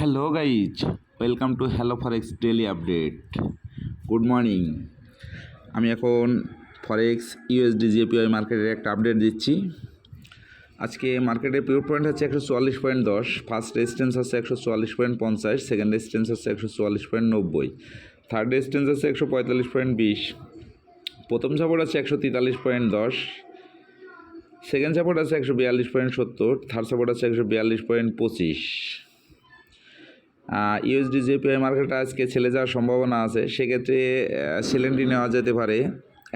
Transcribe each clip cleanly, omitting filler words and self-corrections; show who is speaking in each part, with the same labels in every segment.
Speaker 1: Hello guys, welcome to hello forex daily update. Good morning. আমি এখন ফরেক্স USD JPY মার্কেটের একটা আপডেট দিচ্ছি। আজকে মার্কেটের পিওর পয়েন্ট হচ্ছে 144.10, ফার্স্ট রেজিস্ট্যান্স আছে 144.50, সেকেন্ড রেজিস্ট্যান্স আছে 144.90, থার্ড রেজিস্ট্যান্স আছে 145.20, প্রথম সাপোর্ট আছে 143.10, সেকেন্ড সাপোর্ট আছে 142.70, থার্ড সাপোর্ট আছে 142.25। ইউএসডি জেপিআই মার্কেটটা আজকে ছেলে যাওয়ার সম্ভাবনা আছে, সেক্ষেত্রে সেলেন্ডি নেওয়া যেতে পারে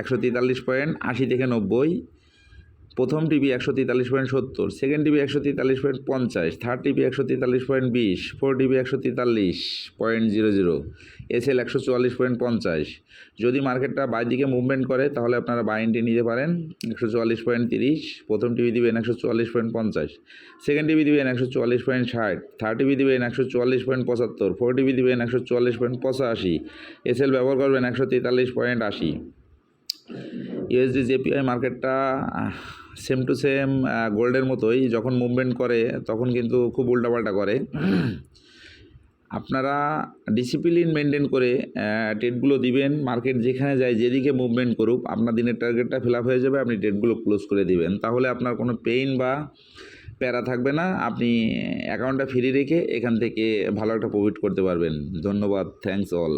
Speaker 1: 143.80 থেকে 90, প্রথম TV 143.70, second TV 143.50, third TV 143.20, four TV 143.00, SL 144.50। যদি মার্কেটটা বাইরের দিকে মুভমেন্ট করে তাহলে আপনারা বাই এন্ট্রি নিতে পারেন 144.30, প্রথম টিভি দিবেন 144.50, সেকেন্ড টিভি দিবেন 144.60, থার্ড টিভি দিবেন 144.75, ফোর টিভি দিবেন 144.85, এসএল ব্যবহার করবেন 143.80। ইউএসডি জেপিআই মার্কেটটা সেম টু সেম গোল্ডের মতোই, যখন মুভমেন্ট করে তখন কিন্তু খুব উল্টাপাল্টা করে। আপনারা ডিসিপ্লিন মেনটেন করে ট্রেডগুলো দিবেন। মার্কেট যেখানে যায়, যেদিকে মুভমেন্ট করুক, আপনার দিনের টার্গেটটা ফিল আপ হয়ে যাবে, আপনি ট্রেডগুলো ক্লোজ করে দিবেন। তাহলে আপনার কোনো পেইন বা প্যারা থাকবে না, আপনি অ্যাকাউন্টটা ফ্রি রেখে এখান থেকে ভালো একটা প্রফিট করতে পারবেন। ধন্যবাদ, থ্যাঙ্কস অল।